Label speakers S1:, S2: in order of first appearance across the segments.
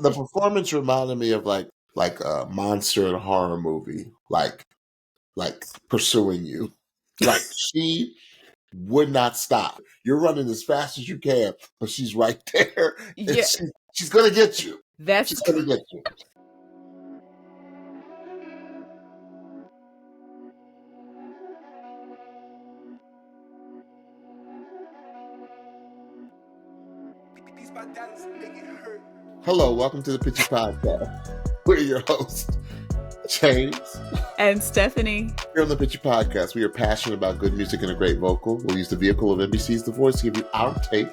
S1: the performance reminded me of like a monster in a horror movie, like pursuing you. Like she would not stop. You're running as fast as you can, but she's right there, and
S2: Yeah,
S1: she's gonna get you.
S2: that's
S1: She's gonna get you. Hello, welcome to the Pitchy Podcast. We're your hosts, James
S2: and Stephanie.
S1: Here on the Pitchy Podcast, we are passionate about good music and a great vocal. We'll use the vehicle of NBC's The Voice to give you our take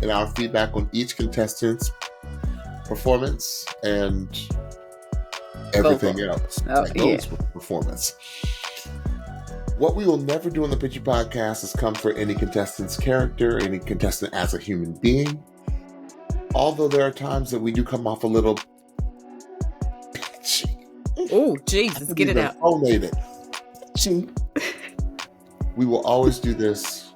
S1: and our feedback on each contestant's performance and everything else. Performance. What we will never do on the Pitchy Podcast is come for any contestant's character, any contestant as a human being. Although there are times that we do come off a little pitchy.
S2: Oh, Jesus, get it out.
S1: We will always do this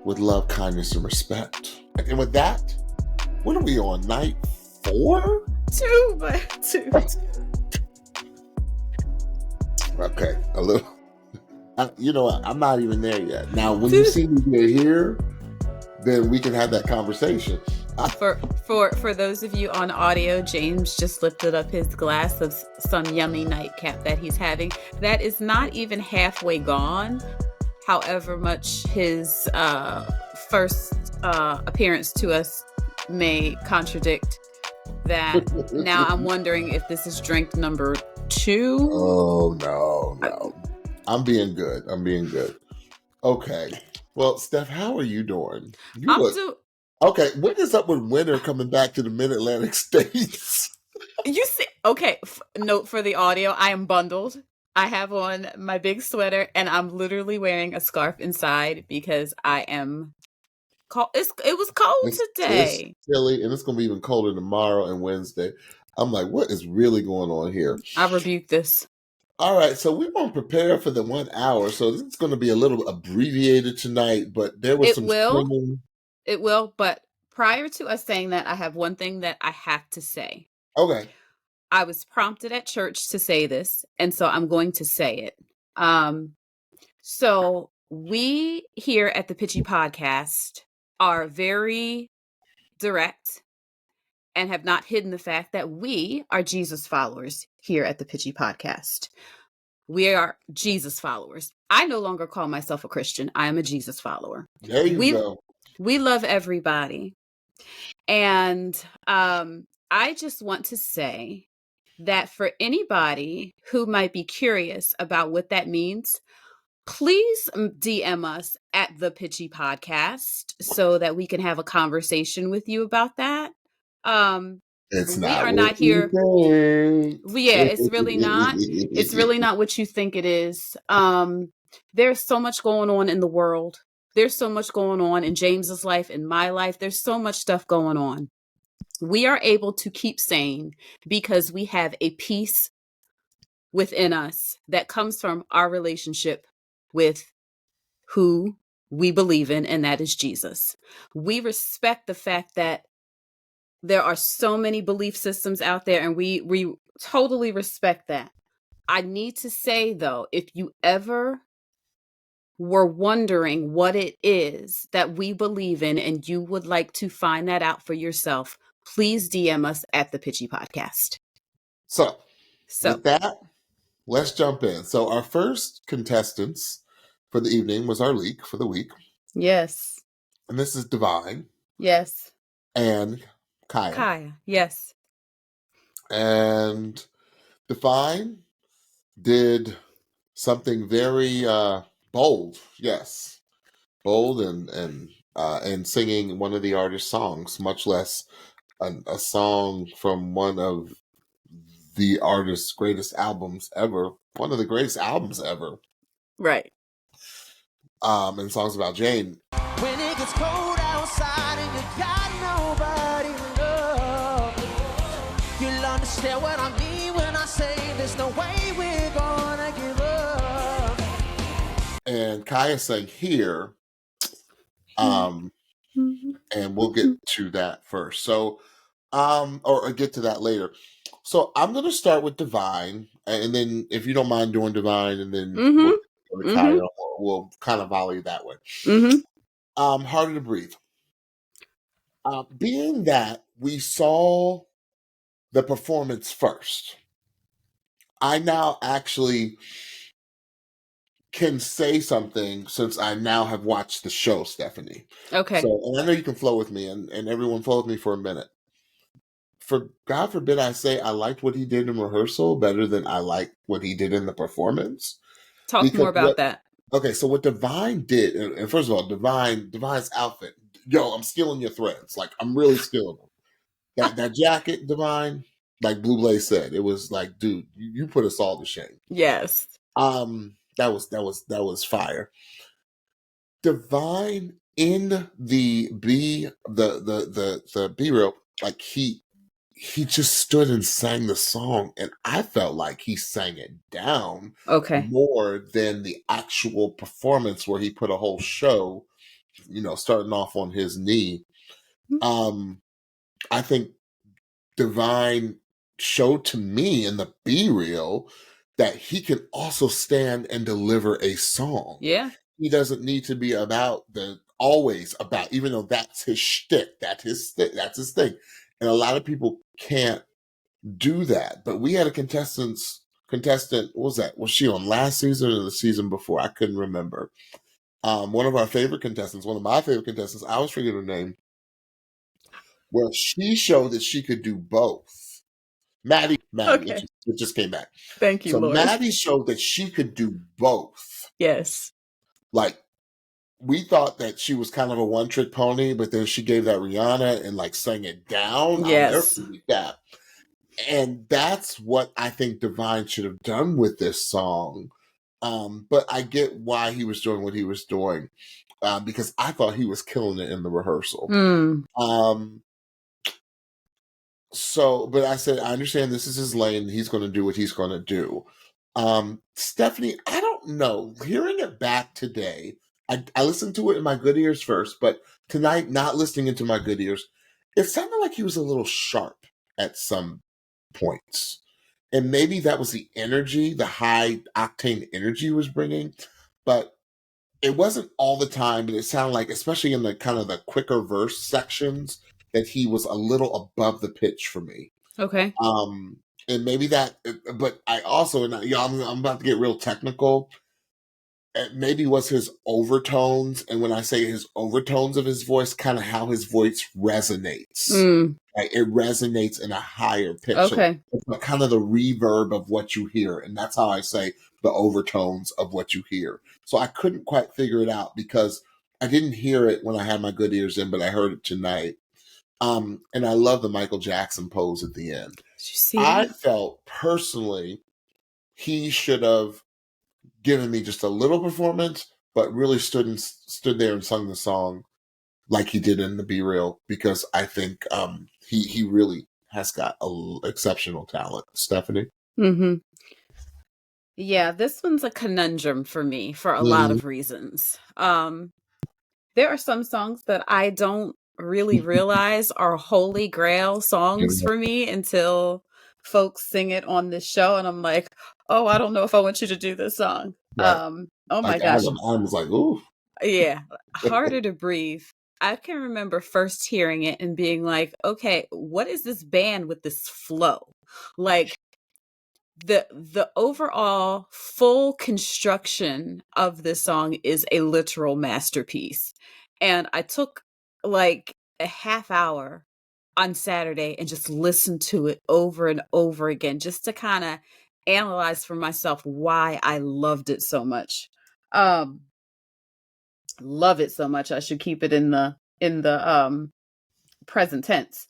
S1: with love, kindness, and respect. And with that, what are we on? Night 4?
S2: 2.
S1: Okay, a little. You know what? I'm not even there yet. Now, when you see me here, then we can have that conversation.
S2: For those of you on audio, James just lifted up his glass of some yummy nightcap that he's having. That is not even halfway gone. However much his first appearance to us may contradict that. Now I'm wondering if this is drink number 2.
S1: Oh, no. I'm being good. Okay. Well, Steph, how are you doing? Okay, what is up with winter coming back to the Mid-Atlantic states?
S2: You see, okay, note for the audio, I am bundled. I have on my big sweater, and I'm literally wearing a scarf inside because I am cold. It was cold today.
S1: It's chilly, and it's going to be even colder tomorrow and Wednesday. I'm like, what is really going on here?
S2: I rebuke this.
S1: All right, so we won't prepare for the 1 hour, so this is going to be a little abbreviated tonight, but there was
S2: It will, but prior to us saying that, I have one thing that I have to say.
S1: Okay.
S2: I was prompted at church to say this, and so I'm going to say it. So we here at the Pitchy Podcast are very direct and have not hidden the fact that we are Jesus followers here at the Pitchy Podcast. We are Jesus followers. I no longer call myself a Christian. I am a Jesus follower.
S1: There you go.
S2: We love everybody. And I just want to say that for anybody who might be curious about what that means, please DM us at the Pitchy Podcast so that we can have a conversation with you about that.
S1: It's
S2: we are not here. Yeah, it's really not. It's really not what you think it is. There's so much going on in the world. There's so much going on in James's life, in my life. There's so much stuff going on. We are able to keep sane because we have a peace within us that comes from our relationship with who we believe in, and that is Jesus. We respect the fact that there are so many belief systems out there, and we totally respect that. I need to say, though, if you ever were wondering what it is that we believe in and you would like to find that out for yourself, please DM us at the Pitchy Podcast.
S1: So with that, let's jump in. So our first contestants for the evening was our leak for the week.
S2: Yes.
S1: And this is Divighn.
S2: Yes.
S1: And Kaiya.
S2: Yes.
S1: And Divighn did something very bold, yes, bold and singing one of the artist's songs, much less a song from one of the artist's greatest albums ever, one of the greatest albums ever,
S2: right?
S1: And songs about Jane.
S3: When it gets cold outside and you got nobody to love, you'll understand what I mean when I say there's no way we're gonna give up.
S1: And Kaiya sang Here, and we'll get to that first. So or get to that later. So I'm going to start with Divighn, and then if you don't mind doing Divighn, and then we'll go to Kaiya, or we'll kind of volley that way. Harder to Breathe. Being that we saw the performance first, I now actually can say something since I now have watched the show, Stephanie.
S2: Okay.
S1: So, and I know you can flow with me, and everyone flow with me for a minute. For God forbid I say I liked what he did in rehearsal better than I liked what he did in the performance.
S2: Talk more about that.
S1: Okay, so what Divighn did, and first of all, Divine's outfit, yo, I'm stealing your threads. Like, I'm really stealing them. That jacket, Divighn, like Blue Blaze said, it was like, dude, you put us all to shame.
S2: Yes.
S1: That was fire. Divighn in the B reel, like he just stood and sang the song, and I felt like he sang it down more than the actual performance where he put a whole show, starting off on his knee. I think Divighn showed to me in the B reel that he can also stand and deliver a song.
S2: Yeah.
S1: He doesn't need to be always about, even though that's his shtick, that's his thing. And a lot of people can't do that. But we had a contestant, what was that? Was she on last season or the season before? I couldn't remember. One of my favorite contestants, one of my favorite contestants, I always forget her name, where she showed that she could do both. Maddie, it just came back.
S2: Thank you,
S1: so
S2: Lord.
S1: Maddie showed that she could do both.
S2: Yes.
S1: Like, we thought that she was kind of a one-trick pony, but then she gave that Rihanna and like sang it down.
S2: Yes.
S1: I'll never forget that. And that's what I think Divighn should have done with this song. But I get why he was doing what he was doing, because I thought he was killing it in the rehearsal. So, but I said, I understand this is his lane. He's going to do what he's going to do. Stephanie, I don't know. Hearing it back today, I listened to it in my good ears first, but tonight, not listening into my good ears, it sounded like he was a little sharp at some points. And maybe that was the energy, the high octane energy he was bringing, but it wasn't all the time, but it sounded like, especially in the kind of the quicker verse sections, that he was a little above the pitch for me.
S2: Okay.
S1: And maybe that, but I also, and I'm about to get real technical. It maybe was his overtones, and when I say his overtones of his voice, kind of how his voice resonates. Like, it resonates in a higher pitch.
S2: Okay.
S1: So it's kind of the reverb of what you hear, and that's how I say the overtones of what you hear. So I couldn't quite figure it out because I didn't hear it when I had my good ears in, but I heard it tonight. And I love the Michael Jackson pose at the end.
S2: Did you see
S1: I
S2: that?
S1: felt personally he should have given me just a little performance, but really stood there and sung the song like he did in the B reel, because I think he really has got exceptional talent. Stephanie?
S2: Yeah, this one's a conundrum for me for a lot of reasons. There are some songs that I don't really realize are holy grail songs for me until folks sing it on this show, and I'm like, oh, I don't know if I want you to do this song.
S1: Right.
S2: Oh my
S1: Like
S2: gosh.
S1: I was like, ooh.
S2: Yeah. Harder to Breathe. I can remember first hearing it and being like, okay, what is this band with this flow? Like, the overall full construction of this song is a literal masterpiece. And I took like a half hour on Saturday and just listened to it over and over again, just to kind of analyze for myself why I loved it so much. Love it so much. I should keep it in the present tense.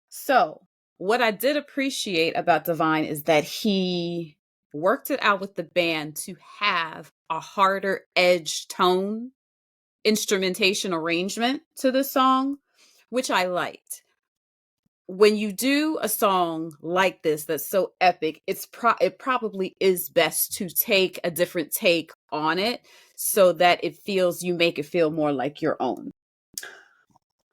S2: So what I did appreciate about Divighn is that he worked it out with the band to have a harder edge tone instrumentation arrangement to the song, which I liked. When you do a song like this that's so epic, it probably is best to take a different take on it so that you make it feel more like your own.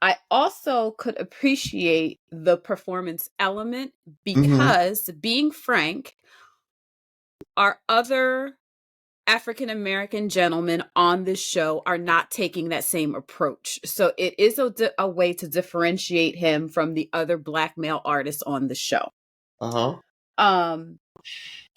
S2: I also could appreciate the performance element because, being frank, our other African American gentlemen on this show are not taking that same approach. So it is a way to differentiate him from the other Black male artists on the show.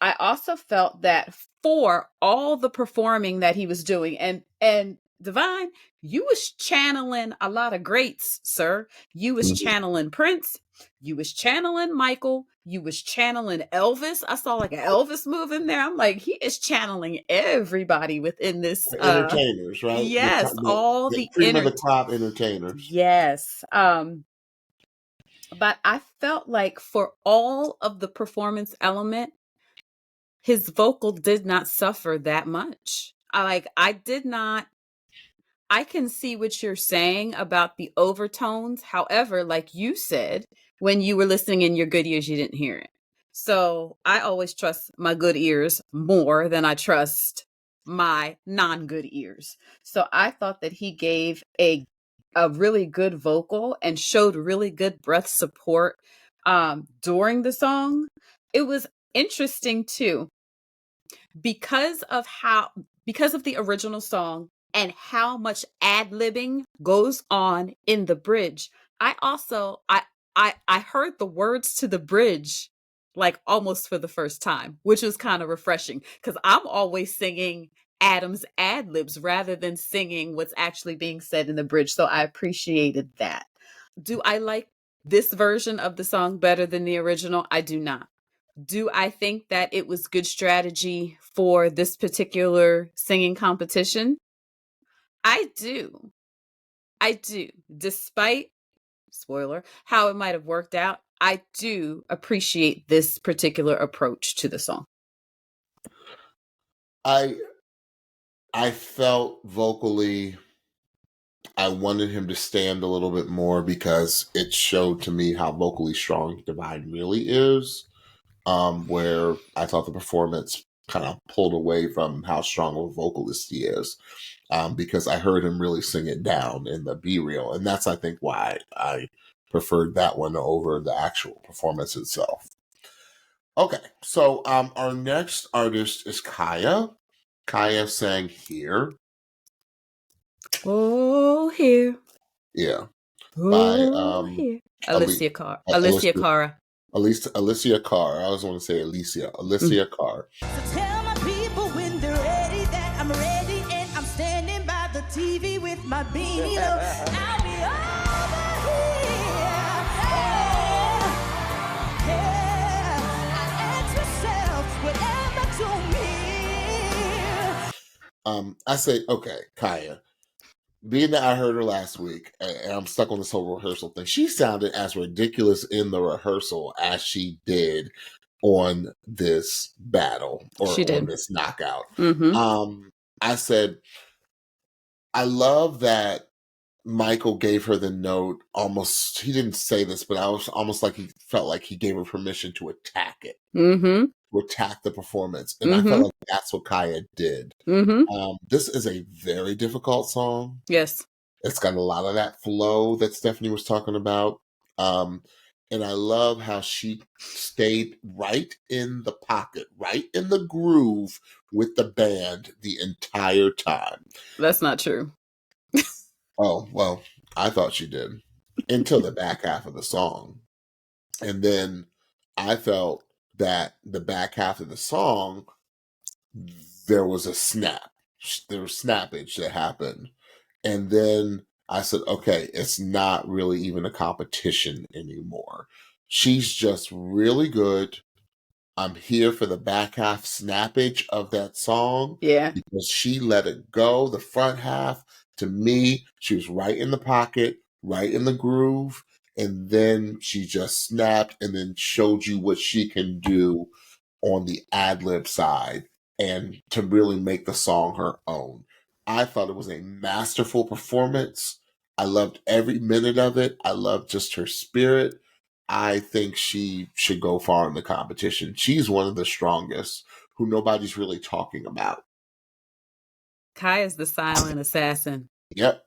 S2: I also felt that for all the performing that he was doing, and Divighn, you was channeling a lot of greats, sir. You was channeling Prince. You was channeling Michael. You was channeling Elvis. I saw like an Elvis move in there. I'm like, he is channeling everybody within this.
S1: Entertainers, right?
S2: Yes, all the
S1: cream of the top entertainers.
S2: Yes. But I felt like for all of the performance element, his vocal did not suffer that much. I can see what you're saying about the overtones. However, like you said, when you were listening in your good ears, you didn't hear it. So I always trust my good ears more than I trust my non-good ears. So I thought that he gave a really good vocal and showed really good breath support during the song. It was interesting too, because of the original song and how much ad-libbing goes on in the bridge. I heard the words to the bridge like almost for the first time, which was kind of refreshing because I'm always singing Adam's ad-libs rather than singing what's actually being said in the bridge. So I appreciated that. Do I like this version of the song better than the original? I do not. Do I think that it was good strategy for this particular singing competition? I do. Despite, spoiler, how it might have worked out, I do appreciate this particular approach to the song.
S1: I felt vocally I wanted him to stand a little bit more because it showed to me how vocally strong Divighn really is. Where I thought the performance kind of pulled away from how strong of a vocalist he is. Because I heard him really sing it down in the Be Real. And that's, I think, why I preferred that one over the actual performance itself. Okay, so our next artist is Kaiya. Kaiya sang Here.
S2: Oh, Here.
S1: Yeah.
S2: Oh, by Here. Alicia Cara.
S1: Alicia Carr. I always want to say Alicia Carr.
S3: So tell my people when they're ready that I'm ready and I'm standing by the TV with my beanie low. I'll be over here. Yeah. I ask myself, whatever to me.
S1: I say, okay, Kaiya. Being that I heard her last week, and I'm stuck on this whole rehearsal thing, she sounded as ridiculous in the rehearsal as she did on this battle or on this knockout. I said, I love that Michael gave her the note almost, he didn't say this, but I was almost like he felt like he gave her permission to attack it. To attack the performance. And I felt like that's what Kaiya did. This is a very difficult song.
S2: Yes.
S1: It's got a lot of that flow that Stephanie was talking about. And I love how she stayed right in the pocket, right in the groove with the band the entire time.
S2: That's not true.
S1: Oh, well, I thought she did until the back half of the song. And then I felt that the back half of the song, there was a snap. There was snappage that happened. And then I said, okay, it's not really even a competition anymore. She's just really good. I'm here for the back half snappage of that song.
S2: Yeah.
S1: Because she let it go. The front half, to me, she was right in the pocket, right in the groove. And then she just snapped and then showed you what she can do on the ad-lib side and to really make the song her own. I thought it was a masterful performance. I loved every minute of it. I loved just her spirit. I think she should go far in the competition. She's one of the strongest who nobody's really talking about.
S2: Kaiya's the silent assassin.
S1: Yep.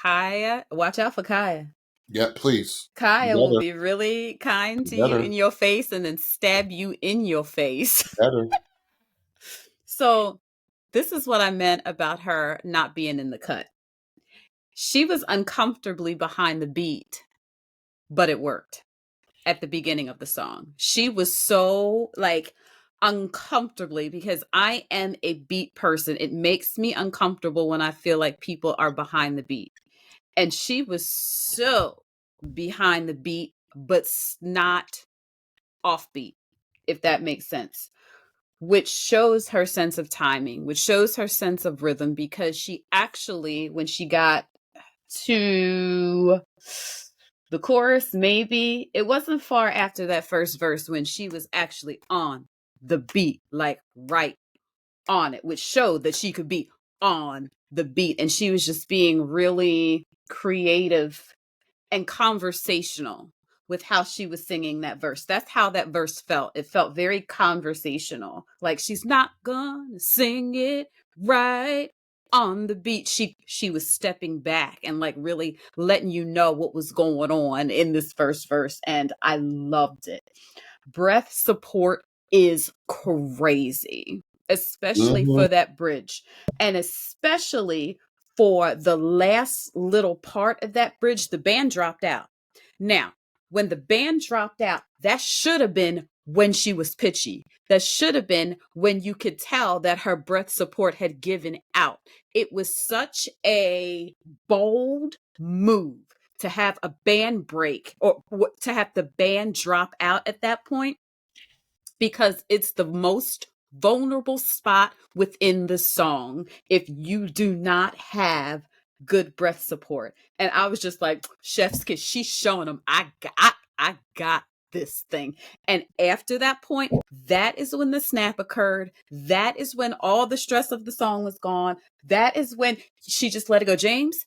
S2: Kaiya, watch out for Kaiya.
S1: Yeah, please.
S2: Kaiya will be really kind to you in your face and then stab you in your face.
S1: Better.
S2: So this is what I meant about her not being in the cut. She was uncomfortably behind the beat, but it worked at the beginning of the song. She was so like uncomfortably, because I am a beat person. It makes me uncomfortable when I feel like people are behind the beat. And she was so behind the beat, but not offbeat, if that makes sense. Which shows her sense of timing, which shows her sense of rhythm, because she actually, when she got to the chorus, maybe it wasn't far after that first verse when she was actually on the beat, like right on it, which showed that she could be on the beat. And she was just being really creative and conversational with how she was singing that verse. That's how that verse felt. It felt very conversational. Like, she's not gonna sing it right on the beat. She was stepping back and like really letting you know what was going on in this first verse. And I loved it. Breath support is crazy, especially for that bridge, and especially for the last little part of that bridge. The band dropped out. Now, when the band dropped out, that should have been when she was pitchy. That should have been when you could tell that her breath support had given out. It was such a bold move to have a band break, or to have the band drop out at that point, because it's the most vulnerable spot within the song if you do not have good breath support. And I was just like, chef's kiss, she's showing them, I got this thing. And after that point, that is when the snap occurred. That is when all the stress of the song was gone. That is when she just let it go. James,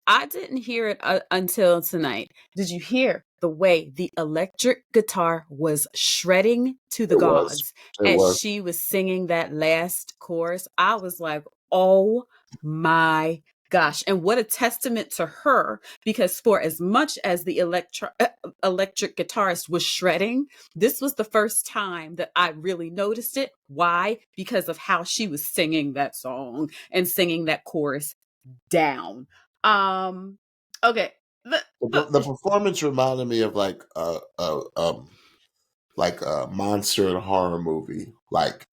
S2: I didn't hear it until tonight. Did you hear the way the electric guitar was shredding to the gods as she was singing that last chorus? I was like, oh my gosh. And what a testament to her, because for as much as the electric guitarist was shredding, this was the first time that I really noticed it. Why? Because of how she was singing that song and singing that chorus down. Okay.
S1: The performance reminded me of like a monster in a horror movie, like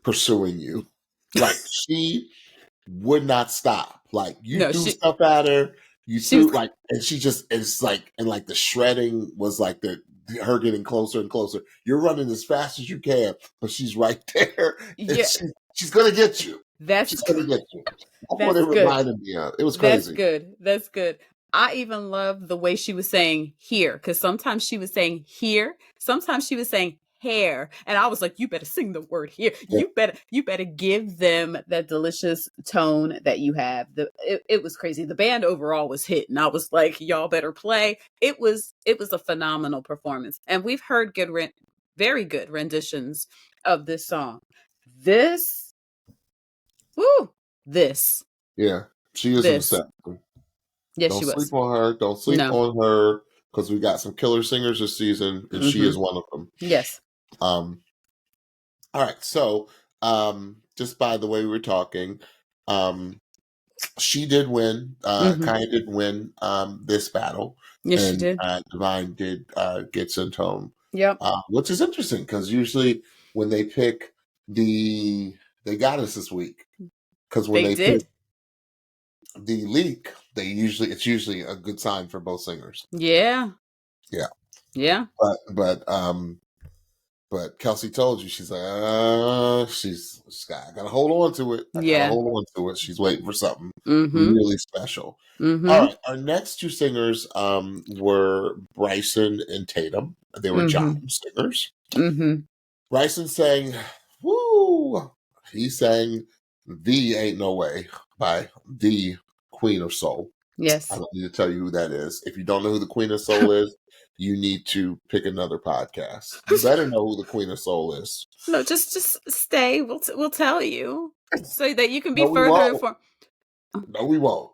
S1: pursuing you. Like, she would not stop. Like, you threw stuff at her, you threw like, and she just, it's like, and like the shredding was like her getting closer and closer. You're running as fast as you can, but she's right there. Yeah. She's gonna get you. She's gonna get you. That's what it reminded me of. It was crazy.
S2: That's good. I even love the way she was saying here, because sometimes she was saying here, sometimes she was saying hair, and I was like, you better sing the word here. Yeah. You better give them that delicious tone that you have. It was crazy. The band overall was hit, and I was like, y'all better play. It was a phenomenal performance, and we've heard very good renditions of this song. Yeah,
S1: she is exceptional.
S2: Yes,
S1: don't
S2: she was.
S1: Sleep on her. Don't sleep on her, because we got some killer singers this season, and she is one of them.
S2: Yes.
S1: All right. So, just by the way we were talking, she did win. Kaiya did win this battle.
S2: Yes,
S1: and,
S2: she did.
S1: Divighn did get sent home.
S2: Yep.
S1: Which is interesting, because usually when they pick they got us this week, because when they pick the leak, it's usually a good sign for both singers.
S2: Yeah.
S1: But Kelsey told you, she's like, she's gotta hold on to it. Gotta hold on to it. She's waiting for something really special. All right, our next two singers were Bryson and Tatum. They were John singers. Bryson sang, "Woo!" He sang "The Ain't No Way" by the Queen of Soul.
S2: Yes.
S1: I don't need to tell you who that is. If you don't know who the Queen of Soul is, you need to pick another podcast. You better know who the Queen of Soul is.
S2: No, just stay. We'll tell you so that you can be further informed.
S1: No, we won't.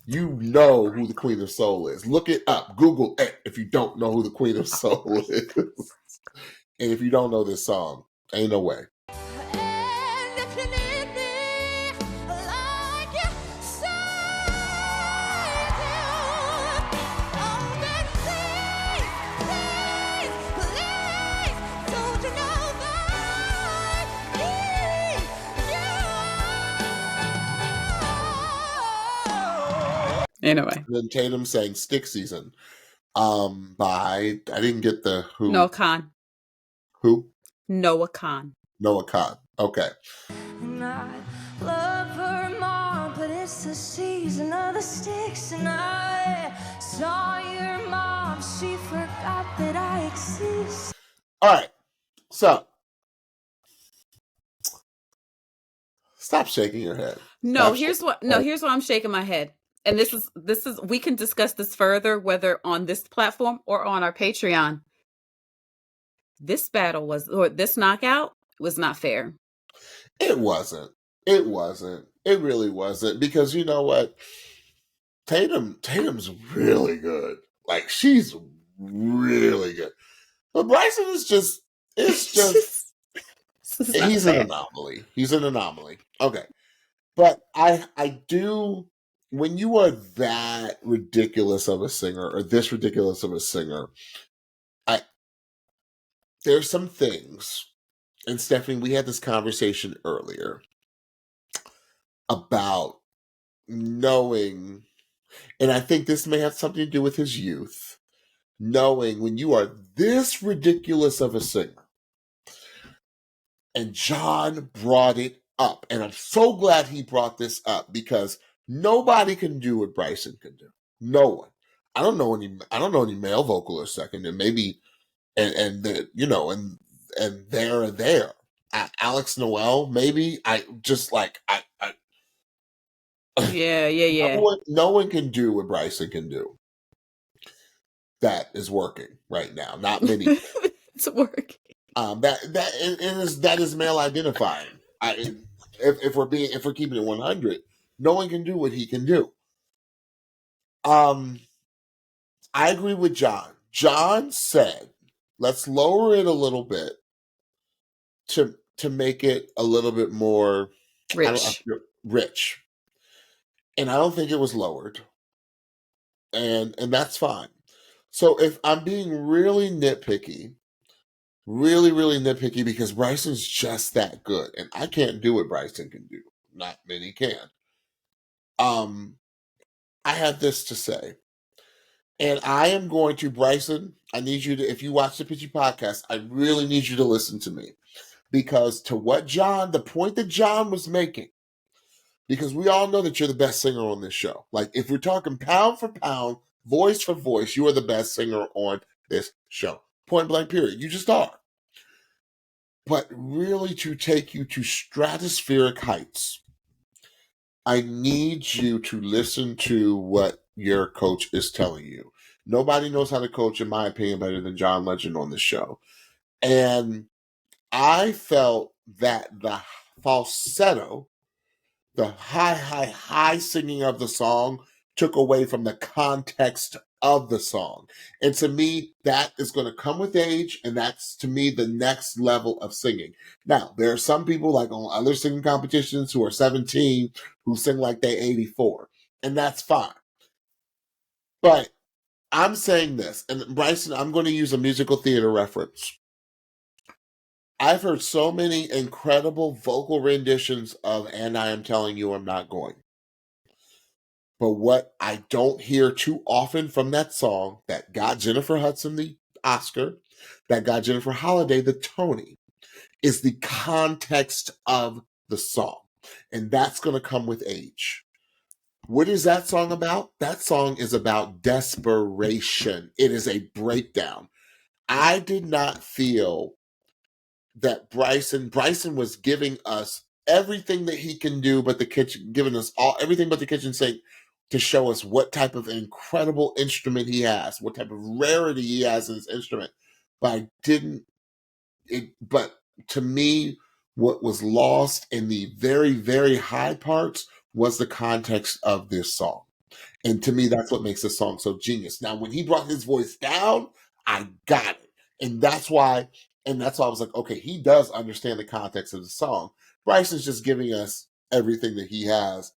S1: you know who the Queen of Soul is. Look it up. Google it if you don't know who the Queen of Soul is. And if you don't know this song, ain't no way.
S3: And if you need me like you say you, oh, then please, don't you know that I need you?
S2: Anyway.
S1: Then Tatum sang Stick Season by, I didn't get the who.
S2: Noah Khan.
S1: Who?
S2: Noah Khan.
S1: Noah Khan. Okay.
S3: And I love her mom, but it's the season of the sticks. And I saw your mom, she forgot that I exist.
S1: All right. So, stop shaking your head.
S2: No, here's what I'm shaking my head. And this is we can discuss this further, whether on this platform or on our Patreon. This battle this knockout was not fair.
S1: It wasn't. It really wasn't. Because you know what? Tatum's really good. Like, she's really good. But Bryson is just, he's an anomaly. He's an anomaly. Okay. But I do, when you are that ridiculous of a singer, or this ridiculous of a singer, there's some things, and Stephanie, we had this conversation earlier about knowing, and I think this may have something to do with his youth, knowing when you are this ridiculous of a singer. And John brought it up, and I'm so glad he brought this up, because nobody can do what Bryson can do. No one. I don't know any male vocalists that can do. Maybe, and there. Alex Noel, maybe.
S2: Yeah.
S1: No one can do what Bryson can do. That is working right now. Not many.
S2: It's working.
S1: That is male identifying. If we're keeping it 100, no one can do what he can do. I agree with John. John said, let's lower it a little bit to make it a little bit more rich. And I don't think it was lowered. And that's fine. So if I'm being really nitpicky, because Bryson's just that good, and I can't do what Bryson can do. Not many can. I have this to say. And I am going to, Bryson, I need you to, if you watch the Pitchy podcast, I really need you to listen to me. Because to the point that John was making, because we all know that you're the best singer on this show. Like, if we're talking pound for pound, voice for voice, you are the best singer on this show. Point blank, period. You just are. But really, to take you to stratospheric heights, I need you to listen to what your coach is telling you. Nobody knows how to coach, in my opinion, better than John Legend on this show. And I felt that the falsetto, the high singing of the song, took away from the context of the song. And to me, that is going to come with age, and that's, to me, the next level of singing. Now, there are some people, like on other singing competitions, who are 17, who sing like they're 84, and that's fine. But I'm saying this, and Bryson, I'm going to use a musical theater reference. I've heard so many incredible vocal renditions of And I Am Telling You I'm Not Going. But what I don't hear too often from that song that got Jennifer Hudson the Oscar, that got Jennifer Holliday the Tony, is the context of the song. And that's going to come with age. What is that song about? That song is about desperation. It is a breakdown. I did not feel that Bryson was giving us everything that he can do, but giving us everything but the kitchen sink, to show us what type of incredible instrument he has, what type of rarity he has in his instrument. But but to me, what was lost in the very, very high parts was the context of this song. And to me, that's what makes the song so genius. Now, when he brought his voice down, I got it. And that's why I was like, okay, he does understand the context of the song. Bryson's just giving us everything that he has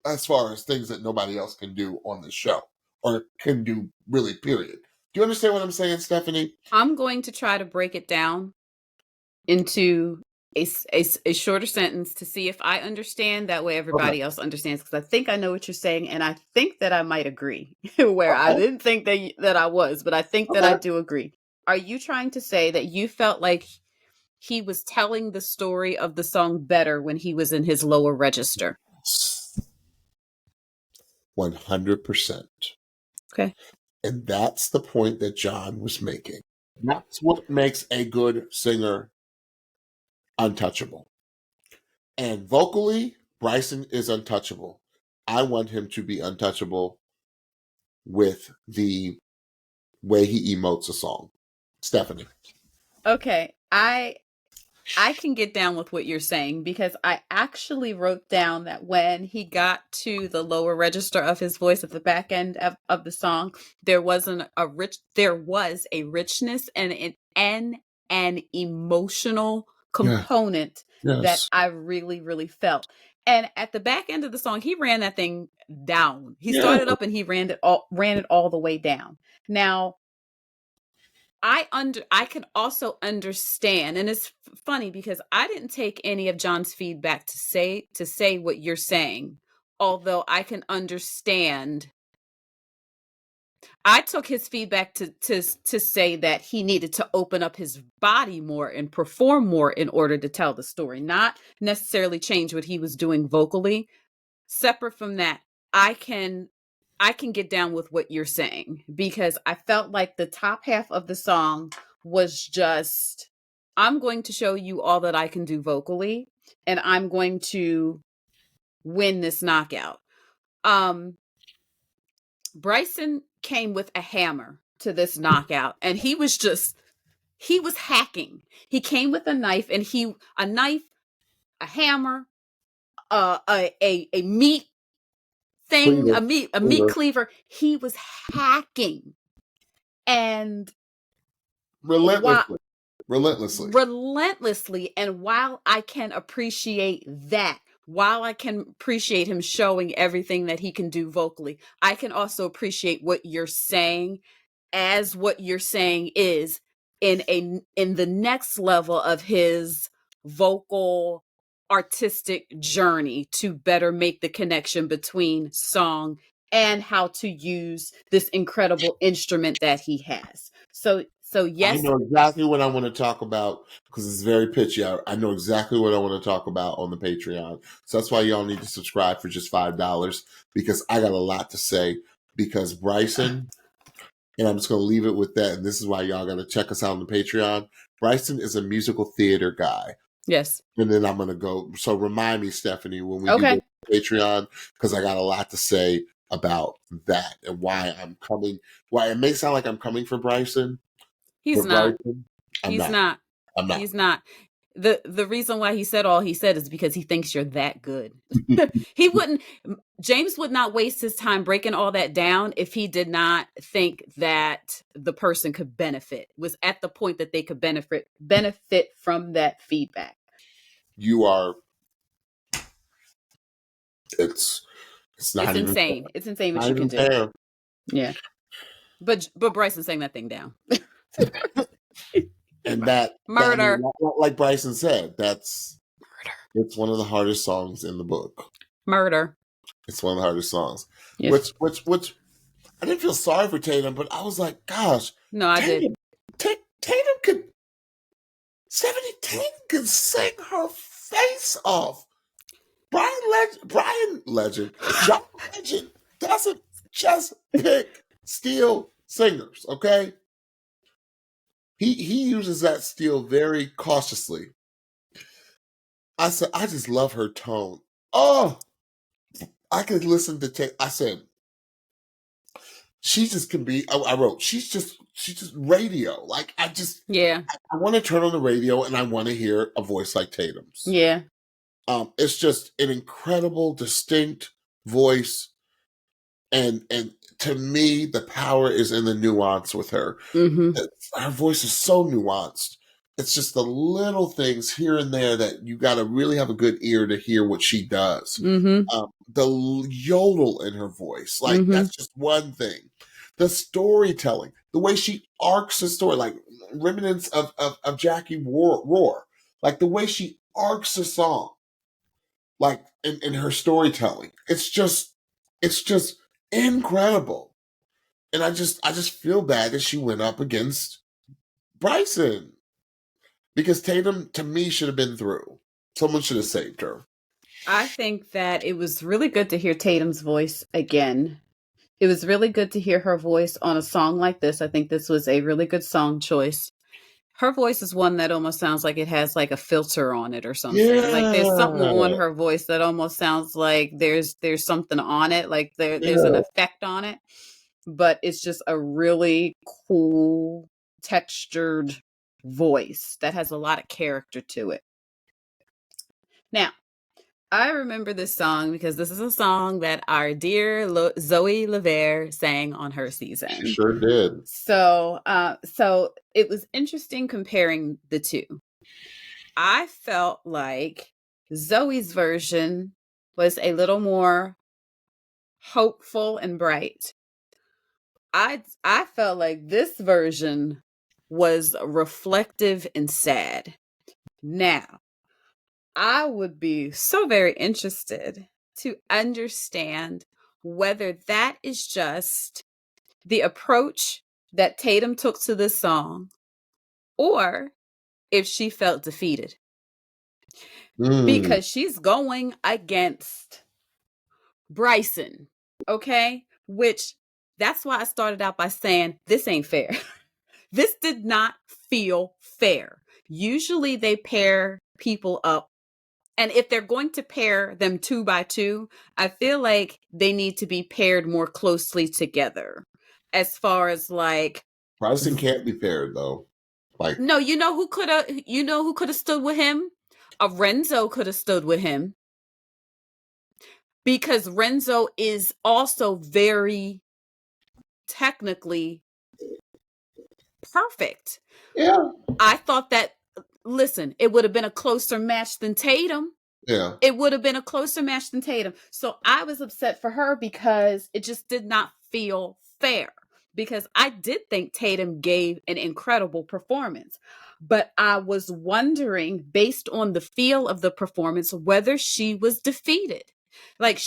S1: as far as things that nobody else can do on the show or can do really, period. Do you understand what I'm saying, Stephanie?
S2: I'm going to try to break it down into a shorter sentence to see if I understand. That way everybody else understands, because I think I know what you're saying, and I think that I might agree where I didn't think that I was, but I think that I do agree. Are you trying to say that you felt like he was telling the story of the song better when he was in his lower register?
S1: 100%.
S2: Okay.
S1: And that's the point that John was making. That's what makes a good singer untouchable. And vocally, Bryson is untouchable. I want him to be untouchable with the way he emotes a song. Stephanie.
S2: Okay. I can get down with what you're saying, because I actually wrote down that when he got to the lower register of his voice at the back end of the song, there was a richness and an emotional component that I really, really felt. And at the back end of the song, he ran that thing down. He started up and he ran it all the way down. Now, I can also understand, and it's funny because I didn't take any of John's feedback to say what you're saying, although I can understand. I took his feedback to say that he needed to open up his body more and perform more in order to tell the story, not necessarily change what he was doing vocally. Separate from that, I can get down with what you're saying, because I felt like the top half of the song was just, I'm going to show you all that I can do vocally, and I'm going to win this knockout. Bryson came with a hammer to this knockout, and he was hacking. He came with a knife, and a hammer, a meat thing, a meat cleaver. He was hacking, and relentlessly. And while I can appreciate that, while I can appreciate him showing everything that he can do vocally, I can also appreciate what you're saying, as what you're saying is in the next level of his vocal artistic journey to better make the connection between song and how to use this incredible instrument that he has. So yes.
S1: I know exactly what I want to talk about, because it's very pitchy. I know exactly what I want to talk about on the Patreon. So that's why y'all need to subscribe for just $5, because I got a lot to say. Because Bryson, and I'm just going to leave it with that, and this is why y'all got to check us out on the Patreon. Bryson is a musical theater guy.
S2: Yes.
S1: And then I'm going to go. So remind me, Stephanie, when we do the Patreon, because I got a lot to say about that and why I'm coming. Why it may sound like I'm coming for Bryson.
S2: He's not.
S1: Bryson,
S2: He's not.
S1: I'm not.
S2: He's not. The reason why he said all he said is because he thinks you're that good. James would not waste his time breaking all that down if he did not think that the person could was at the point that they could benefit from that feedback.
S1: You are. It's not
S2: it's insane. It's insane what you can do. Yeah. But Bryson's saying that thing down.
S1: And that
S2: murder.
S1: Like Bryson said, that's murder. It's one of the hardest songs in the book.
S2: Murder.
S1: It's one of the hardest songs. Yes. Which I didn't feel sorry for Tatum, but I was like, gosh.
S2: No, I did.
S1: Tatum could sing her face off. John Legend doesn't just pick steel singers, okay? He uses that steel very cautiously. I said, I just love her tone. Oh, I could listen to I said, she just can be. I wrote, she's just radio. Like I want to turn on the radio and I want to hear a voice like Tatum's.
S2: Yeah.
S1: It's just an incredible, distinct voice. And to me, the power is in the nuance with her. Her voice is so nuanced. It's just the little things here and there that you got to really have a good ear to hear what she does. The yodel in her voice, like that's just one thing. The storytelling, the way she arcs the story, like remnants of Jackie Roar, like the way she arcs a song, like in her storytelling, it's just incredible. And I just feel bad that she went up against Bryson. Because Tatum, to me, should have been through. Someone should have saved her.
S2: I think that it was really good to hear Tatum's voice again. It was really good to hear her voice on a song like this. I think this was a really good song choice. Her voice is one that almost sounds like it has like a filter on it or something.
S1: Yeah.
S2: Like there's something on her voice that almost sounds like there's something on it, like there's an effect on it. But it's just a really cool, textured voice that has a lot of character to it. Now, I remember this song because this is a song that our dear Zoe Lavere sang on her season.
S1: She sure did.
S2: So it was interesting comparing the two. I felt like Zoe's version was a little more hopeful and bright. I felt like this version was reflective and sad. Now, I would be so very interested to understand whether that is just the approach that Tatum took to this song or if she felt defeated. Because she's going against Bryson, okay? Which, that's why I started out by saying, this ain't fair. This did not feel fair. Usually they pair people up. And if they're going to pair them 2 by 2, I feel like they need to be paired more closely together. As far as like,
S1: Bryson can't be paired though. Like,
S2: no, you know who could have stood with him? Renzo could have stood with him. Because Renzo is also very technically perfect.
S1: Yeah.
S2: I thought that, listen, it would have been a closer match than Tatum.
S1: Yeah.
S2: It would have been a closer match than Tatum. So I was upset for her because it just did not feel fair. Because I did think Tatum gave an incredible performance. But I was wondering, based on the feel of the performance, whether she was defeated. Like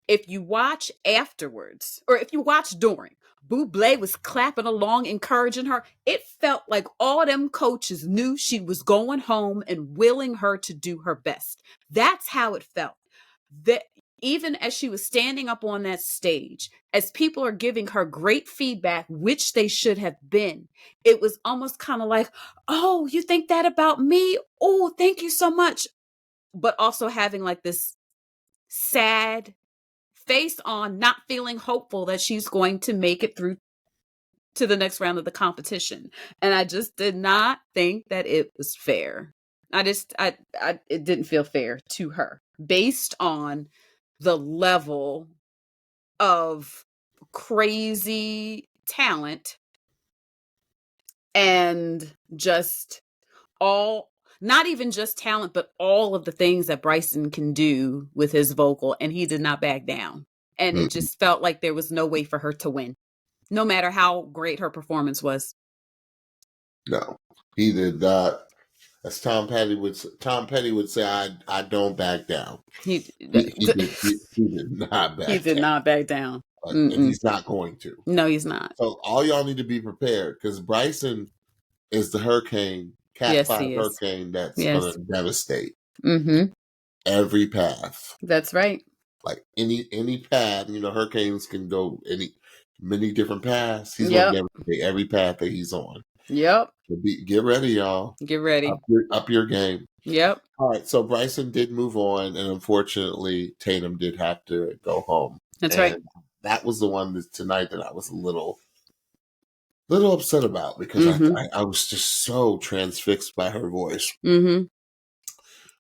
S2: if you watch afterwards, or if you watch during, Bublé was clapping along, encouraging her. It felt like all them coaches knew she was going home and willing her to do her best. That's how it felt. That even as she was standing up on that stage, as people are giving her great feedback, which they should have been, it was almost kind of like, oh, you think that about me? Oh, thank you so much. But also having like this sad face on, not feeling hopeful that she's going to make it through to the next round of the competition. And I just did not think that it was fair. It didn't feel fair to her based on the level of crazy talent and just not even just talent, but all of the things that Bryson can do with his vocal, and he did not back down. And it just felt like there was no way for her to win, no matter how great her performance was.
S1: No, he did not. As Tom Petty would say, I don't back down. He did not back down.
S2: He did not back down.
S1: And he's not going to.
S2: No, he's not.
S1: So all y'all need to be prepared, because Bryson is the hurricane, Cat 5 hurricane that's going to devastate every path.
S2: That's right.
S1: Like any path, hurricanes can go many different paths. He's going to devastate every path that he's on.
S2: Yep.
S1: Get ready, y'all.
S2: Get ready.
S1: Up your game.
S2: Yep.
S1: All right. So Bryson did move on, and unfortunately, Tatum did have to go home.
S2: That's right.
S1: That was the one tonight that I was a little upset about, because I was just so transfixed by her voice.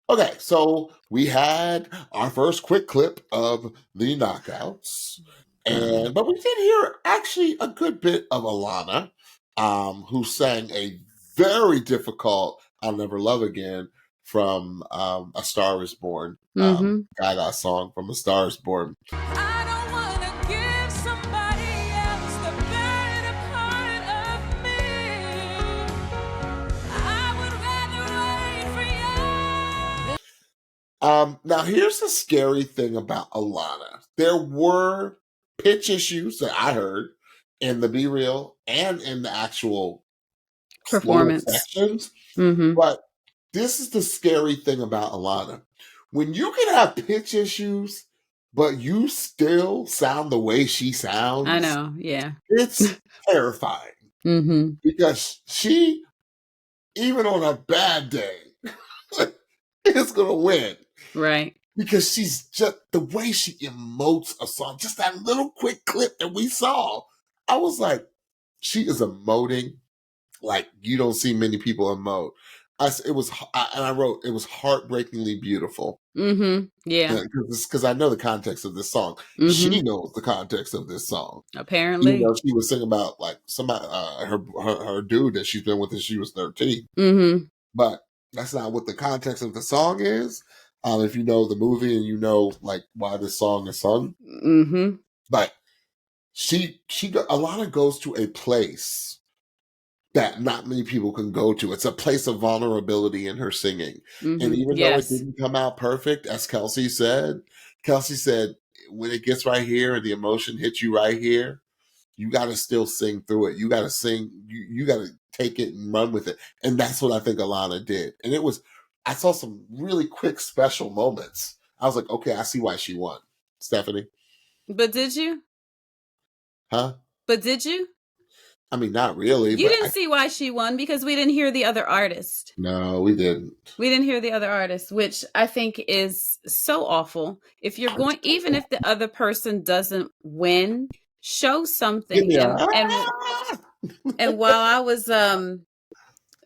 S1: Okay, so we had our first quick clip of the knockouts, but we did hear actually a good bit of Alanna, who sang a very difficult "I'll Never Love Again" from "A Star Is Born," Gaga song from "A Star Is Born."
S3: I don't wanna give somebody else the better part of me. I would rather wait for you.
S1: Now, here's the scary thing about Alanna. There were pitch issues that I heard in the Be Real and in the actual
S2: performance
S1: sections. But this is the scary thing about Alanna. When you can have pitch issues, but you still sound the way she sounds.
S2: I know, yeah.
S1: It's terrifying. Because she, even on a bad day, is going to win.
S2: Right.
S1: Because she's just, the way she emotes a song, just that little quick clip that we saw, I was like, she is emoting like you don't see many people emote. I wrote, it was heartbreakingly beautiful.
S2: Yeah.
S1: Because I know the context of this song. She knows the context of this song.
S2: Apparently.
S1: You know, she was singing about like somebody, her dude that she's been with since she was 13. But that's not what the context of the song is. If you know the movie and you know like why this song is sung. But Alanna goes to a place that not many people can go to. It's a place of vulnerability in her singing. And even though it didn't come out perfect, as Kelsey said, when it gets right here and the emotion hits you right here, you got to still sing through it. You got to sing, you got to take it and run with it. And that's what I think Alanna did. And I saw some really quick special moments. I was like, okay, I see why she won. Stephanie?
S2: But did you?
S1: Huh?
S2: But did you?
S1: I mean, not really.
S2: You didn't see why she won because we didn't hear the other artist.
S1: No, we didn't.
S2: We didn't hear the other artist, which I think is so awful. If you're going, even if the other person doesn't win, show something. And while I was,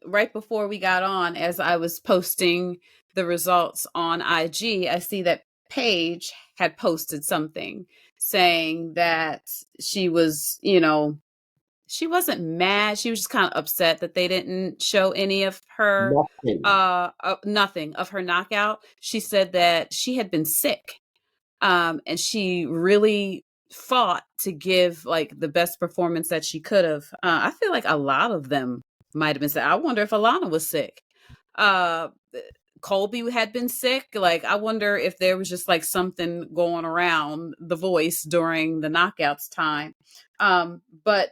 S2: right before we got on, as I was posting the results on IG, I see that Paige had posted something saying that she was, she wasn't mad. She was just kind of upset that they didn't show any of her, nothing of her knockout. She said that she had been sick, and she really fought to give like the best performance that she could have. I feel like a lot of them might have been sick. I wonder if Alanna was sick. Colby had been sick. Like, I wonder if there was just like something going around the voice during the knockouts time. But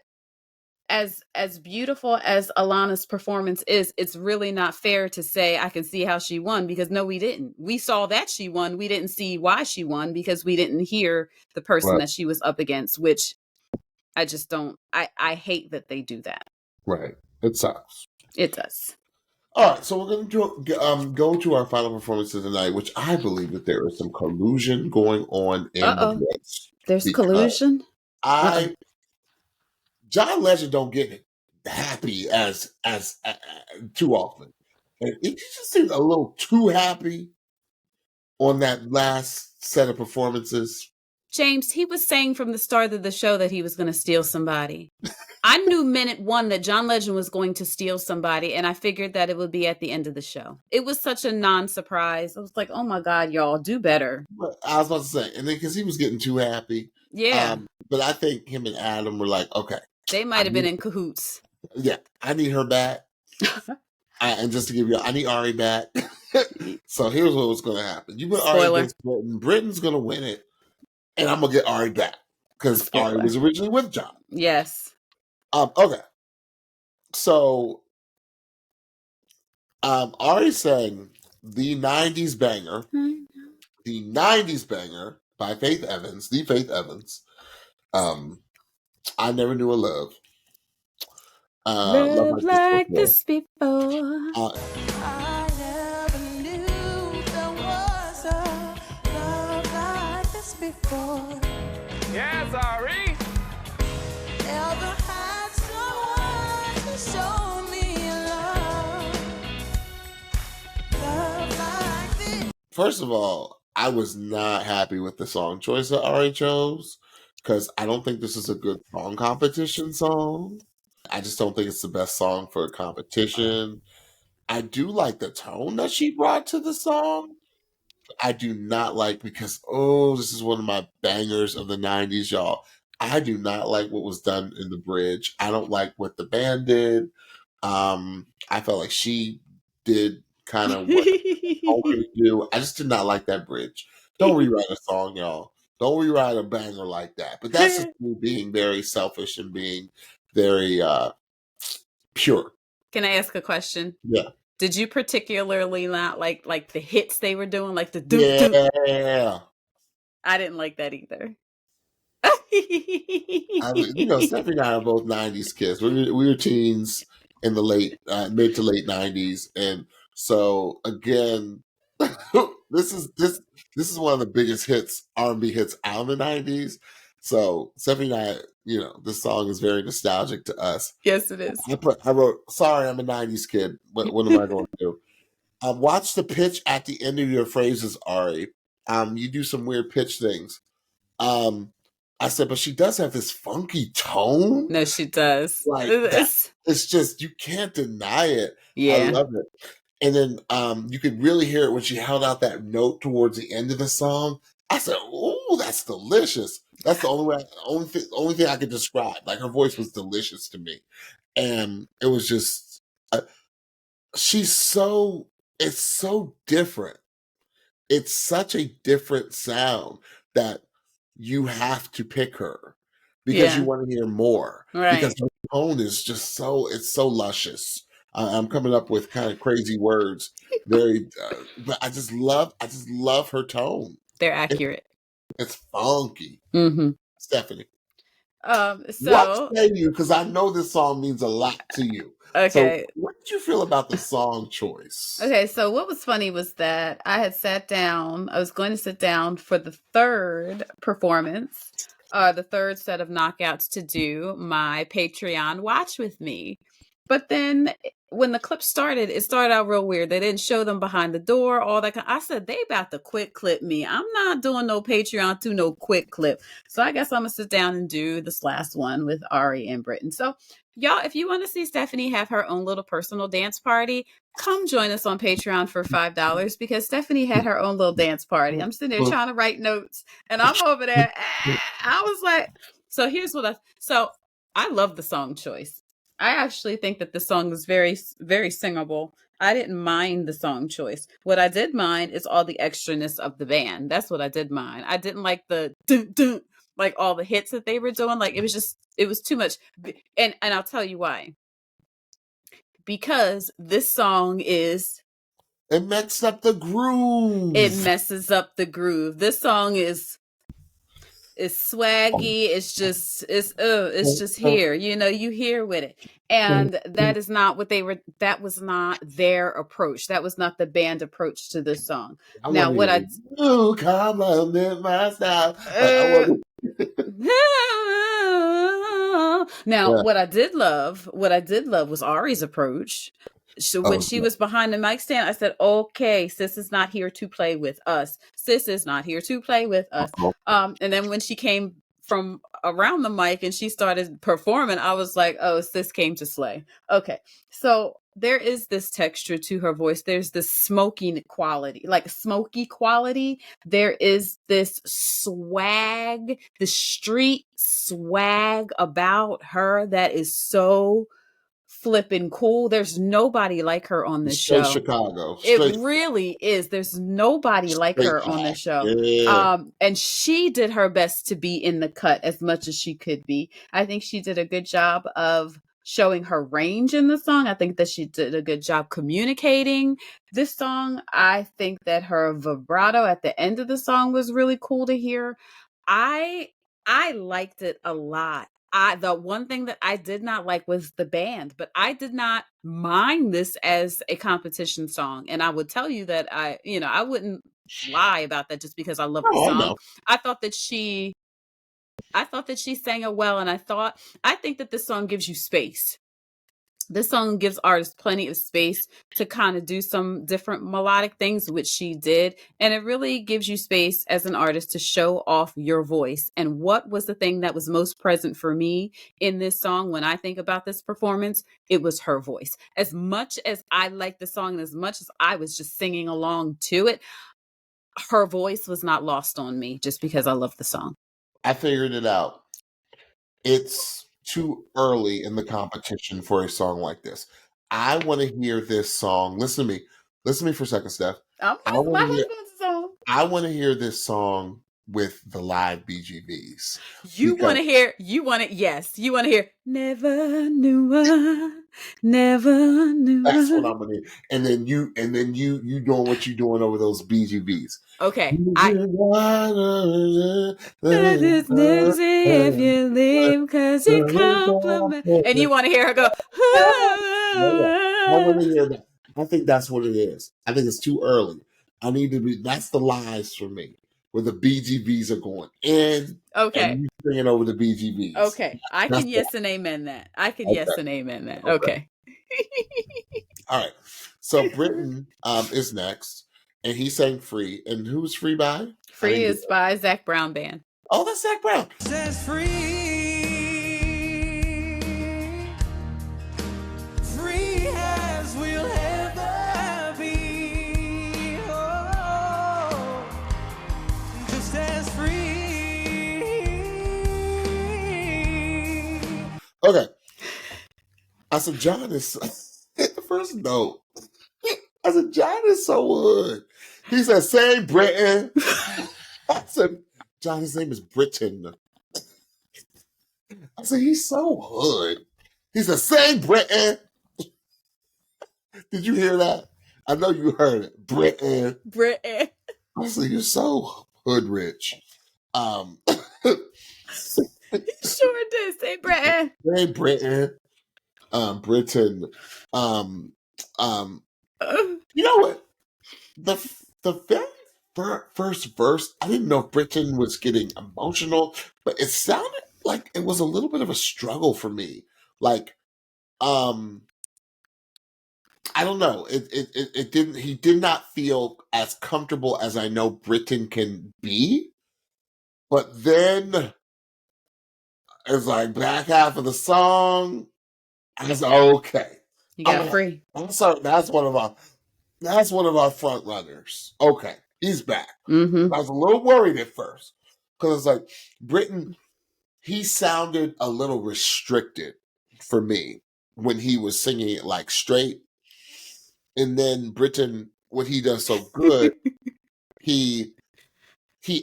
S2: as beautiful as Alanna's performance is, it's really not fair to say I can see how she won, because no, we didn't. We saw that she won. We didn't see why she won because we didn't hear the person that she was up against, which I just don't. I hate that they do that.
S1: Right. It sucks.
S2: It does.
S1: All right, so we're going to go to our final performances tonight, which I believe that there is some collusion going on in the mix.
S2: There's collusion?
S1: John Legend don't get happy as too often. And he just seemed a little too happy on that last set of performances.
S2: James, he was saying from the start of the show that he was going to steal somebody. I knew minute one that John Legend was going to steal somebody, and I figured that it would be at the end of the show. It was such a non-surprise. I was like, oh my God, y'all, do better.
S1: But I was about to say, and then because he was getting too happy.
S2: Yeah.
S1: But I think him and Adam were like, okay.
S2: They might have been in cahoots.
S1: Yeah, I need her back. And just to give you, I need Ari back. So here's what was going to happen. You put Ari against Britton. Britton's going to win it. And I'm going to get Ari back. Because Ari was originally with John.
S2: Yes.
S1: Okay. So, Ari sang the 90s banger. The 90s banger by Faith Evans. The Faith Evans. I Never Knew a Love.
S2: Love like this before.
S3: I never knew there was a love like this before.
S4: Yes, Ari.
S3: Never had someone to show me love. Love like
S1: first of all, I was not happy with the song choice that Ari chose because I don't think this is a good song competition song. I just don't think it's the best song for a competition. I do like the tone that she brought to the song. I do not like because this is one of my bangers of the 90s, y'all. I do not like what was done in the bridge. I don't like what the band did. I felt like she did kind of what I told her to do. I just did not like that bridge. Don't rewrite a song, y'all. Don't rewrite a banger like that. But that's just me being very selfish and being very pure.
S2: Can I ask a question?
S1: Yeah.
S2: Did you particularly not like the hits they were doing, like the doop?
S1: Yeah.
S2: I didn't like that either.
S1: I mean, Stephanie and I are both 90s kids. We were teens in the mid to late 90s. And so again, this is one of the biggest hits, R&B hits out of the 90s. So Stephanie and I, this song is very nostalgic to us.
S2: Yes, it is.
S1: I wrote, sorry, I'm a 90s kid. What am I going to do? Watch the pitch at the end of your phrases, Ari. You do some weird pitch things. I said, but she does have this funky tone.
S2: No, she does.
S1: Like it's just, you can't deny it.
S2: Yeah.
S1: I love it. And then you could really hear it when she held out that note towards the end of the song. I said, "Ooh, that's delicious." That's the only thing I could describe. Like, her voice was delicious to me, and it was just it's so different. It's such a different sound that you have to pick her because you want to hear more.
S2: Right.
S1: Because her tone is just it's so luscious. I'm coming up with kind of crazy words, but I just love her tone.
S2: They're accurate.
S1: It's funky.
S2: Mm-hmm.
S1: Stephanie.
S2: So
S1: what say you? Because I know this song means a lot to you.
S2: Okay.
S1: So what did you feel about the song choice?
S2: Okay, so what was funny was that I was going to sit down for the third performance, the third set of knockouts to do my Patreon watch with me. But then when the clip started, it started out real weird. They didn't show them behind the door, all that. I said, they about to quick clip me. I'm not doing no Patreon to no quick clip. So I guess I'm going to sit down and do this last one with Ari and Britton. So y'all, if you want to see Stephanie have her own little personal dance party, come join us on Patreon for $5 because Stephanie had her own little dance party. I'm sitting there trying to write notes and I'm over there. I was like, so here's so I love the song choice. I actually think that the song is very, very singable. I didn't mind the song choice. What I did mind is all the extraness of the band. That's what I did mind. I didn't like the dun, dun, like all the hits that they were doing. Like it was too much. And I'll tell you why. Because this song it
S1: messes up the groove.
S2: It messes up the groove. This song is swaggy. It's just here. You hear with it. And that is not that was not their approach. That was not the band approach to this song. Now what I
S1: compliment my style.
S2: Now, what I did love was Ari's approach. So when she was behind the mic stand, I said, okay, sis is not here to play with us. Sis is not here to play with us. And then when she came from around the mic and she started performing, I was like, oh, sis came to slay. Okay. So there is this texture to her voice. There's this smoky quality. There is this swag, the street swag about her that is so flipping cool. There's nobody like her on this show.
S1: Chicago.
S2: It really is. There's nobody like her on this show.
S1: Yeah.
S2: And she did her best to be in the cut as much as she could be. I think she did a good job of showing her range in the song. I think that she did a good job communicating this song. I think that her vibrato at the end of the song was really cool to hear. I liked it a lot. The one thing that I did not like was the band, but I did not mind this as a competition song. And I would tell you that I wouldn't lie about that just because I love the song.
S1: No.
S2: I thought that she sang it well, and I think that this song gives you space. This song gives artists plenty of space to kind of do some different melodic things, which she did. And it really gives you space as an artist to show off your voice. And what was the thing that was most present for me in this song when I think about this performance? It was her voice. As much as I liked the song and as much as I was just singing along to it, her voice was not lost on me just because I love the song.
S1: I figured it out. It's too early in the competition for a song like this. I want to hear this song. Listen to me. Listen to me for a second, Steph. I want to hear this song with the live BGVs.
S2: You want to hear Never Knew I, Never Knew I.
S1: That's what I'm gonna hear. And then you doing what you doing over those BGVs.
S2: Okay. If you leave cause you compliment. And you want to hear her go.
S1: I want to hear that. I think that's what it is. I think it's too early. I need to be. That's the lies for me, where the BGVs are going in.
S2: Okay.
S1: And you singing over the BGVs.
S2: Okay. I can yes and amen that. Okay.
S1: All right. So Britton is next, and he sang "Free." And who's "Free" by?
S2: "Free" is by Zac Brown Band.
S1: Oh, that's Zac Brown.
S3: Says free.
S1: Okay. I said, John is the first note. I said, John is so hood. He said, "Say Britton." I said, John, his name is Britton. I said, he's so hood. He said, "Say Britton." Did you hear that? I know you heard it. Britton. I said, you're so hood rich.
S2: He sure did. Say Britton.
S1: Say Britton. Britton. You know what? The very first verse, I didn't know if Britton was getting emotional, but it sounded like it was a little bit of a struggle for me. Like, I don't know. It didn't. He did not feel as comfortable as I know Britton can be. But then it's like back half of the song. I was okay.
S2: You got "Free."
S1: I'm sorry. That's one of our front runners. Okay, he's back.
S2: Mm-hmm.
S1: I was a little worried at first because it's like Britton. He sounded a little restricted for me when he was singing it like straight. And then Britton, what he does so good, he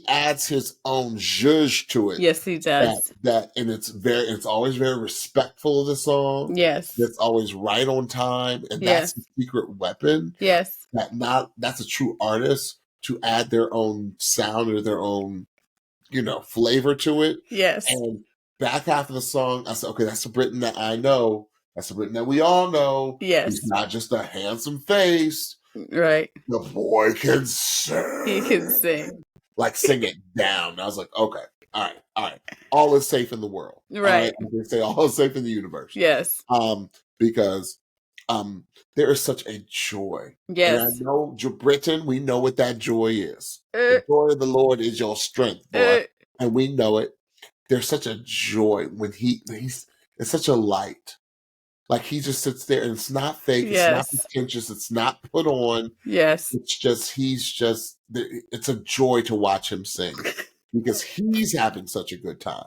S1: adds his own zhuzh to it.
S2: Yes, he does.
S1: And it's always very respectful of the song.
S2: Yes.
S1: It's always right on time. And that's the secret weapon.
S2: Yes.
S1: That's a true artist to add their own sound or their own, flavor to it.
S2: Yes.
S1: And back half of the song, I said, okay, that's the Britton that I know. That's the Britton that we all know.
S2: Yes.
S1: He's not just a handsome face.
S2: Right.
S1: The boy can sing.
S2: He can sing.
S1: Like, sing it down. I was like, okay, all right. All is safe in the world.
S2: Right.
S1: They say all is safe in the universe.
S2: Yes.
S1: Because there is such a joy.
S2: Yes.
S1: And I know, Britton, we know what that joy is. The joy of the Lord is your strength, boy. And we know it. There's such a joy when it's such a light. Like, he just sits there and it's not fake.
S2: Yes.
S1: It's not pretentious. It's not put on.
S2: Yes.
S1: It's just, it's a joy to watch him sing because he's having such a good time.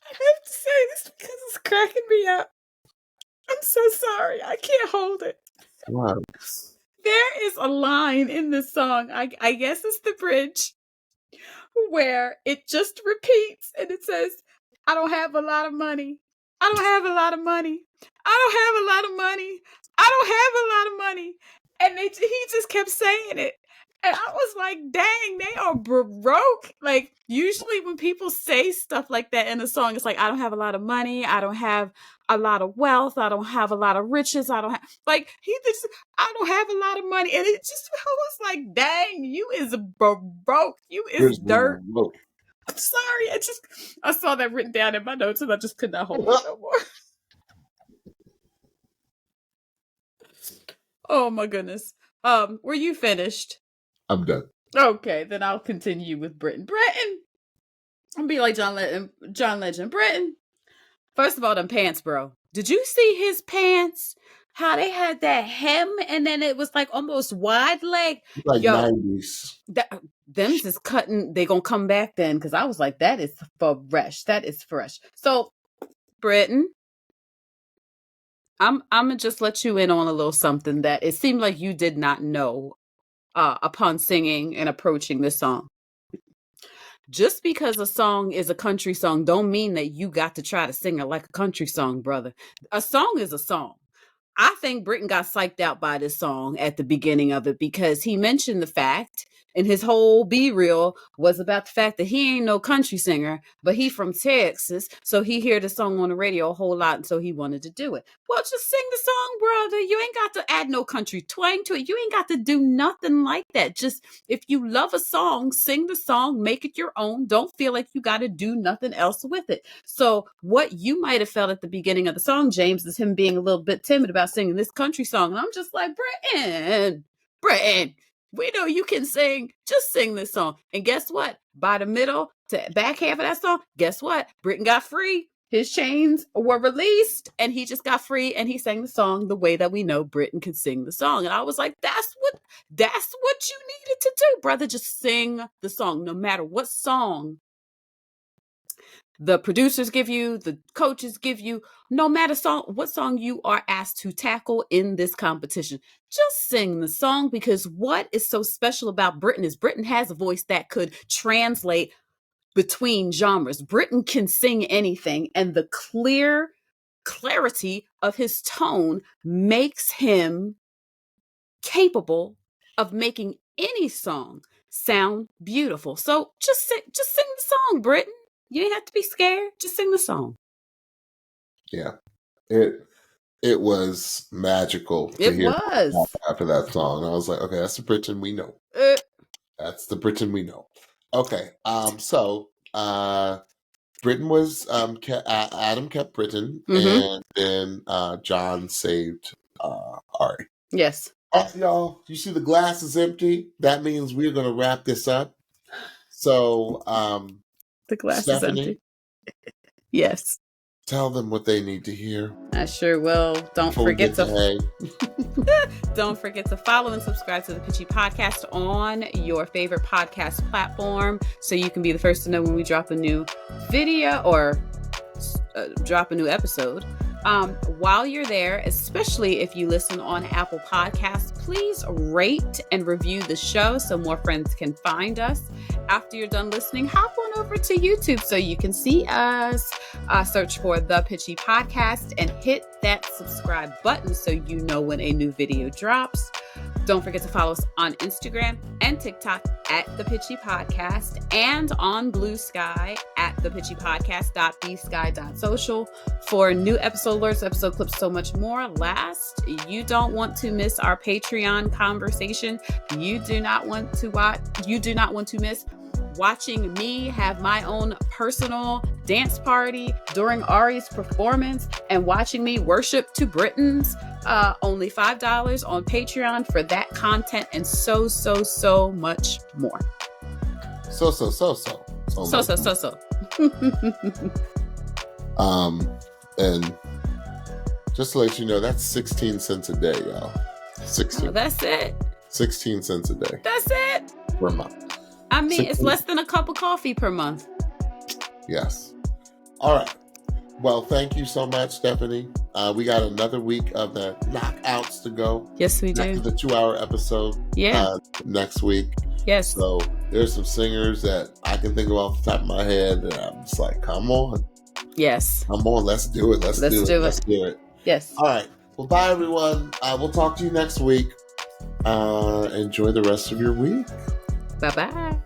S2: I have to say this because it's cracking me up. I'm so sorry. I can't hold it.
S1: Wow.
S2: There is a line in this song, I guess it's the bridge, where it just repeats and it says, "I don't have a lot of money. I don't have a lot of money. I don't have a lot of money. I don't have a lot of money." And he just kept saying it. And I was like, dang, they are broke. Like, usually when people say stuff like that in a song, it's like, I don't have a lot of money. I don't have a lot of wealth. I don't have a lot of riches. I don't have, like, I don't have a lot of money. And it just was like, dang, you is broke. You is dirt.
S1: Broke.
S2: I'm sorry. I saw that written down in my notes and I just could not hold it no more. Oh my goodness. Were you finished?
S1: I'm done.
S2: Okay, then I'll continue with Britton. Britton! I'll be like John Legend. Britton! First of all, them pants, bro. Did you see his pants? How they had that hem and then it was like almost wide leg.
S1: Like
S2: Yo,
S1: 90s.
S2: Them's is cutting. They gonna come back then because I was like, that is fresh. That is fresh. So, Britton, I'm gonna just let you in on a little something that it seemed like you did not know upon singing and approaching this song. Just because a song is a country song don't mean that you got to try to sing it like a country song, brother. A song is a song. I think Britton got psyched out by this song at the beginning of it because he mentioned the fact, and his whole Be Real was about the fact that he ain't no country singer, but he from Texas, so he heard the song on the radio a whole lot, and so he wanted to do it. Well, just sing the song, brother. You ain't got to add no country twang to it. You ain't got to do nothing like that. Just, if you love a song, sing the song, make it your own. Don't feel like you got to do nothing else with it. So what you might have felt at the beginning of the song, James, is him being a little bit timid about singing this country song. And I'm just like, Britton, we know you can sing. Just sing this song. And guess what? By the middle to back half of that song, guess what? Britton got free. His chains were released and he just got free and he sang the song the way that we know Britton can sing the song. And I was like, that's what you needed to do, brother. Just sing the song, no matter what song the producers give you, the coaches give you, no matter what song you are asked to tackle in this competition. Just sing the song, because what is so special about Britton is Britton has a voice that could translate between genres. Britton can sing anything, and the clarity of his tone makes him capable of making any song sound beautiful. So just sing the song, Britton. You didn't have to be scared. Just sing the song.
S1: Yeah. It was magical to hear after that song. I was like, okay, that's the Britton we know. That's the Britton we know. Okay. So Britton was Adam kept Britton, and then John saved Ari.
S2: Yes.
S1: Y'all, you see the glass is empty. That means we're gonna wrap this up. So
S2: the glass
S1: Stephanie,
S2: is empty. Yes.
S1: Tell them what they need to hear.
S2: I sure will. Don't forget to follow and subscribe to the Pitchy Podcast on your favorite podcast platform so you can be the first to know when we drop a new video or drop a new episode. While you're there, especially if you listen on Apple Podcasts, please rate and review the show so more friends can find us. After you're done listening, hop on over to YouTube so you can see us. Search for The Pitchy Podcast and hit that subscribe button so you know when a new video drops. Don't forget to follow us on Instagram and TikTok at The Pitchy Podcast and on Blue Sky at thepitchypodcast.bsky.social for new episode alerts, episode clips, so much more. Last, you don't want to miss our Patreon conversation. You do not want to miss watching me have my own personal dance party during Ari's performance and watching me worship to Britton's. Only $5 on Patreon for that content and so much more.
S1: So. And just to let you know, that's 16 cents a day, y'all. 16.
S2: Oh, that's it.
S1: 16 cents a day.
S2: That's it.
S1: Per month.
S2: I mean, 16. It's less than a cup of coffee per month.
S1: Yes. All right. Well, thank you so much, Stephanie. We got another week of the knockouts to go.
S2: Yes, we do.
S1: The 2-hour episode.
S2: Yeah.
S1: Next week.
S2: Yes.
S1: So there's some singers that I can think of off the top of my head, and I'm just like, come on.
S2: Yes.
S1: Come on, let's do it. Let's do it.
S2: Yes.
S1: All right. Well, bye, everyone. We'll talk to you next week. Enjoy the rest of your week.
S2: Bye-bye.